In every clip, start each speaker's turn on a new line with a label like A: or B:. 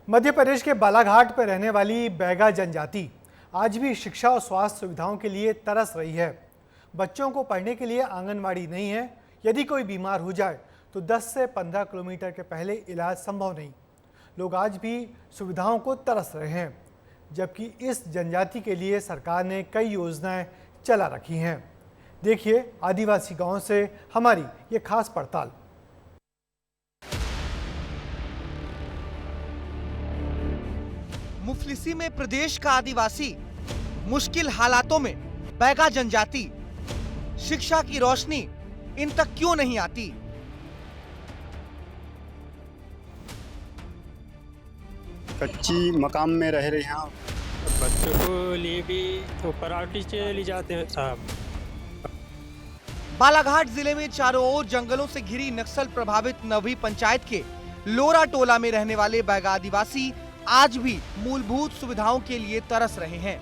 A: मध्य प्रदेश के बालाघाट पर रहने वाली बैगा जनजाति आज भी शिक्षा और स्वास्थ्य सुविधाओं के लिए तरस रही है। बच्चों को पढ़ने के लिए आंगनवाड़ी नहीं है। यदि कोई बीमार हो जाए तो 10 से 15 किलोमीटर के पहले इलाज संभव नहीं। लोग आज भी सुविधाओं को तरस रहे हैं, जबकि इस जनजाति के लिए सरकार ने कई योजनाएं चला रखी हैं। देखिए आदिवासी गांव से हमारी ये खास पड़ताल।
B: मुफलिसी में प्रदेश का आदिवासी मुश्किल हालातों में बैगा जनजाति, शिक्षा की रोशनी इन तक क्यों नहीं आती?
C: कच्ची मकाम में रह रहे हैं।
D: बच्चों को लिए भी तो पराठी चले जाते हैं साहब।
B: बालाघाट जिले में चारों ओर जंगलों से घिरी नक्सल प्रभावित नवी पंचायत के लोरा टोला में रहने वाले बैगा आदिवासी आज भी मूलभूत सुविधाओं के लिए तरस रहे हैं।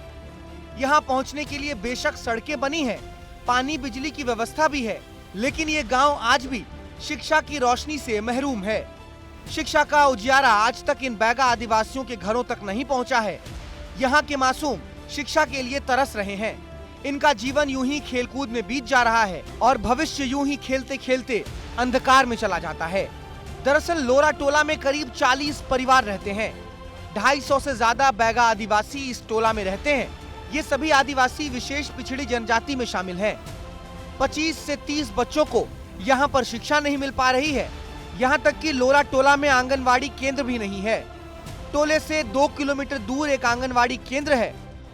B: यहाँ पहुँचने के लिए बेशक सड़कें बनी हैं, पानी बिजली की व्यवस्था भी है, लेकिन ये गांव आज भी शिक्षा की रोशनी से महरूम है। शिक्षा का उजियारा आज तक इन बैगा आदिवासियों के घरों तक नहीं पहुंचा है। यहाँ के मासूम शिक्षा के लिए तरस रहे हैं। इनका जीवन यूं ही खेलकूद में बीत जा रहा है और भविष्य यूं ही खेलते खेलते अंधकार में चला जाता है। दरअसल लोरा टोला में करीब 40 परिवार रहते हैं। 250 से ज्यादा बैगा आदिवासी इस टोला में रहते हैं। ये सभी आदिवासी विशेष पिछड़ी जनजाति में शामिल हैं। 25 से 30 बच्चों को यहाँ पर शिक्षा नहीं मिल पा रही है। यहाँ तक कि लोरा टोला में आंगनवाड़ी केंद्र भी नहीं है। टोले से 2 किलोमीटर दूर एक आंगनवाड़ी केंद्र है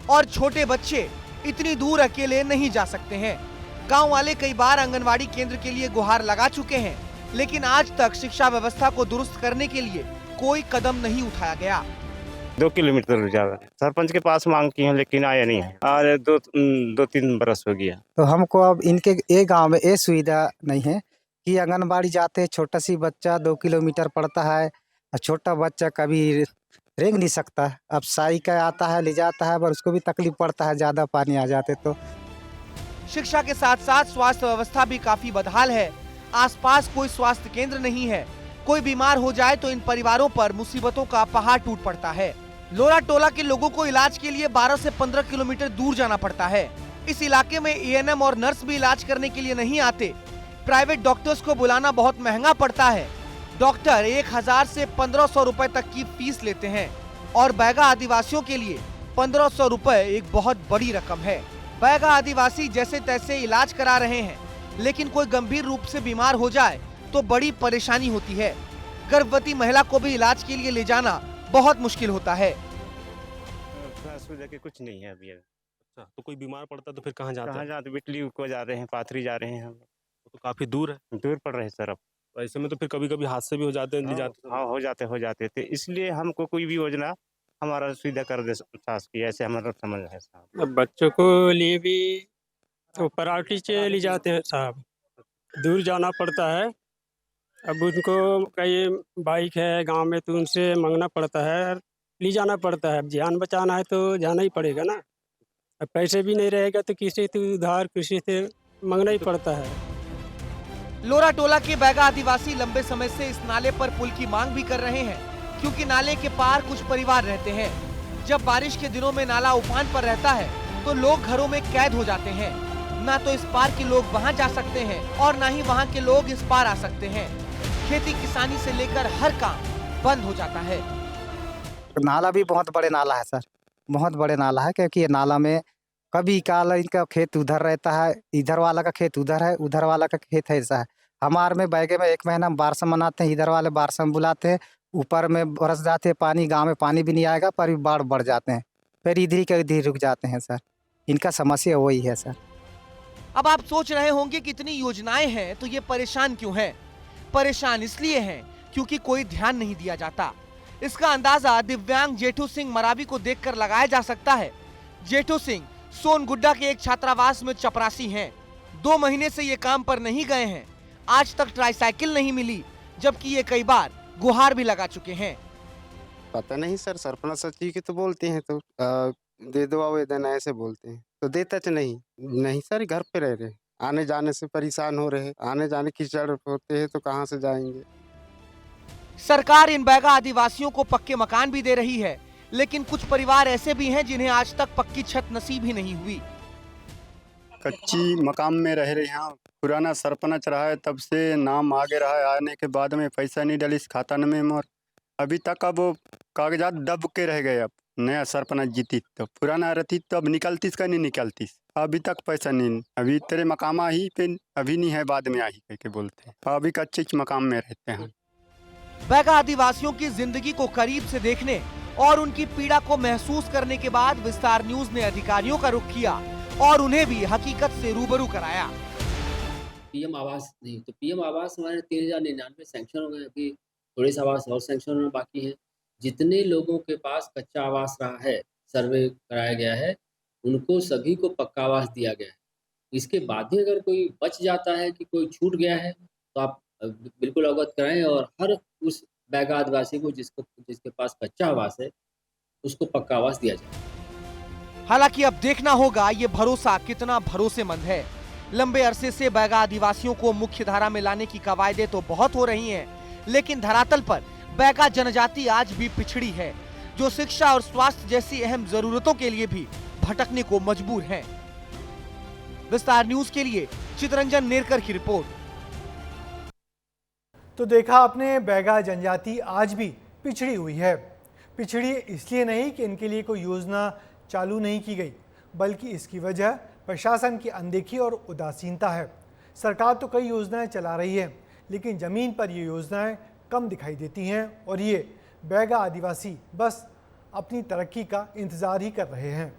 B: और छोटे बच्चे इतनी दूर अकेले नहीं जा सकते हैं। गांव वाले कई बार आंगनवाड़ी केंद्र के लिए गुहार लगा चुके हैं, लेकिन आज तक शिक्षा व्यवस्था को दुरुस्त करने के लिए कोई कदम नहीं उठाया गया।
E: 2 किलोमीटर ज्यादा सरपंच के पास मांग की है, लेकिन आया नहीं है। और 2-3 बरस हो गया।
F: तो हमको अब इनके एक गांव में ये सुविधा नहीं है कि आंगनबाड़ी जाते, छोटा सी बच्चा 2 किलोमीटर पड़ता है। छोटा बच्चा कभी रेंग नहीं सकता। अब साइकिल आता है, ले जाता है, पर उसको भी तकलीफ पड़ता है, ज्यादा पानी आ जाते तो।
B: शिक्षा के साथ साथ स्वास्थ्य व्यवस्था भी काफी बदहाल है। आसपास कोई स्वास्थ्य केंद्र नहीं है। कोई बीमार हो जाए तो इन परिवारों पर मुसीबतों का पहाड़ टूट पड़ता है। लोरा टोला के लोगों को इलाज के लिए 12 से 15 किलोमीटर दूर जाना पड़ता है। इस इलाके में एएनएम और नर्स भी इलाज करने के लिए नहीं आते। प्राइवेट डॉक्टर्स को बुलाना बहुत महंगा पड़ता है। डॉक्टर 1000 से 1500 रुपए तक की फीस लेते हैं और बैगा आदिवासियों के लिए 1500 रुपए एक बहुत बड़ी रकम है। बैगा आदिवासी जैसे तैसे इलाज करा रहे हैं, लेकिन कोई गंभीर रूप से बीमार हो जाए तो बड़ी परेशानी होती है। गर्भवती महिला को भी इलाज के लिए ले जाना बहुत मुश्किल होता है।
E: सुविधा के कुछ नहीं है अभी।
D: अच्छा, तो कोई बीमार पड़ता तो फिर कहाँ जाते हैं?
E: जाते? बिटली को जा रहे हैं, पाथरी जा रहे हैं। हम
D: तो काफी दूर है।
E: दूर पड़ रहे हैं सर। अब
D: ऐसे में तो फिर कभी कभी हादसे भी हो जाते हैं, ले जाते हैं।
E: हाँ, हो जाते थे। इसलिए हमको कोई भी योजना हमारा सुविधा कर दे सास की, ऐसे हमारा समझ है साहब।
D: अब बच्चों को लिए भी तो पराठी चले जाते हैं साहब। दूर जाना पड़ता है। अब उनको कई बाइक है गांव में, तो उनसे मांगना पड़ता है, ले जाना पड़ता है। अब जान बचाना है तो जाना ही पड़ेगा ना। अब पैसे भी नहीं रहेगा तो किसी से उधार किसी से मांगना ही पड़ता है।
B: लोरा टोला के बैगा आदिवासी लंबे समय से इस नाले पर पुल की मांग भी कर रहे हैं, क्योंकि नाले के पार कुछ परिवार रहते हैं। जब बारिश के दिनों में नाला उफान पर रहता है तो लोग घरों में कैद हो जाते हैं। ना तो इस पार के लोग वहां जा सकते हैं और ना ही वहां के लोग इस पार आ सकते हैं। खेती किसानी से लेकर हर काम बंद हो जाता है।
F: नाला भी बहुत बड़े नाला है सर, बहुत बड़े नाला है, क्योंकि ये नाला में कभी काल इनका खेत उधर रहता है, इधर वाला का खेत उधर है, उधर वाला का खेत है। ऐसा है हमारे में बैगे में 1 महीना बारसम मनाते हैं। इधर वाले बारसम बुलाते हैं, ऊपर में बरस जाते हैं पानी। गांव में पानी भी नहीं आएगा, पर भी बाढ़ बढ़ जाते हैं, फिर इधर ही का इधर रुक जाते हैं सर। इनका समस्या वही है सर।
B: अब आप सोच रहे होंगे कितनी योजनाएं हैं तो ये परेशान क्यों हैं? परेशान इसलिए हैं क्योंकि कोई ध्यान नहीं दिया जाता। इसका अंदाजा दिव्यांग जेठू सिंह मरावी को देखकर लगाया जा सकता है। जेठू सिंह सोनगुड्डा के एक छात्रावास में चपरासी हैं। 2 महीने से ये काम पर नहीं गए हैं। आज तक ट्राईसाइकिल नहीं मिली, जबकि ये कई बार गुहार भी लगा चुके हैं।
C: पता नहीं सर, सरपंच सचिव के तो बोलते हैं तो दे दो आवेदन, ऐसे बोलते हैं तो देता तो नहीं सर। घर पे रह रहे, आने जाने से परेशान हो रहे। आने जाने कीचड़ होते हैं तो कहाँ से जाएंगे।
B: सरकार इन बैगा आदिवासियों को पक्के मकान भी दे रही है, लेकिन कुछ परिवार ऐसे भी हैं जिन्हें आज तक पक्की छत नसीब ही नहीं हुई।
G: कच्ची मकान में रह रहे हैं। पुराना सरपंच रहा है, तब से नाम आगे रहा है, आने के बाद में पैसा नहीं डली इस खाता में मोर। अभी तक अब वो कागजात दब के रह गए। अब नया सरपंच जीती तो पुराना रहती तो अब निकलतीस का नहीं निकलतीस। अभी तक पैसा नहीं, अभी तेरे मकामा ही पे अभी नहीं है, बाद में आ ही कह के बोलते हैं। अभी कच्चे मकान में रहते हैं।
B: बैगा आदिवासियों की जिंदगी को करीब से देखने और उनकी पीड़ा को महसूस करने के बाद विस्तार न्यूज ने अधिकारियों का रुख किया और उन्हें भी हकीकत से रूबरू कराया।
H: पीएम आवास नहीं, तो पीएम आवास हमारे 3099 सैंक्शन हो गए। अभी थोड़े से आवास और सैंक्शन होना बाकी है। जितने लोगों के पास कच्चा आवास रहा है, सर्वे कराया गया है, उनको सभी को पक्का आवास दिया गया है। इसके बाद ही अगर कोई बच जाता है कि कोई छूट गया है तो आप बिल्कुल अवगत कराएं और हर उस बैगा आदिवासी को जिसके पास कच्चा आवास है उसको पक्का आवास दिया जाए।
B: हालांकि अब देखना होगा ये भरोसा कितना भरोसेमंद है। लंबे अरसे से बैगा आदिवासियों को मुख्य धारा में लाने की कवायदें तो बहुत हो रही हैं, लेकिन धरातल पर बैगा जनजाति आज भी पिछड़ी है, जो शिक्षा और स्वास्थ्य जैसी अहम जरूरतों के लिए भी भटकने को मजबूर है। विस्तार न्यूज के लिए चितरंजन नेरकर की रिपोर्ट।
A: तो देखा आपने, बैगा जनजाति आज भी पिछड़ी हुई है। पिछड़ी इसलिए नहीं कि इनके लिए कोई योजना चालू नहीं की गई, बल्कि इसकी वजह प्रशासन की अनदेखी और उदासीनता है। सरकार तो कई योजनाएं चला रही है, लेकिन ज़मीन पर ये योजनाएं कम दिखाई देती हैं और ये बैगा आदिवासी बस अपनी तरक्की का इंतज़ार ही कर रहे हैं।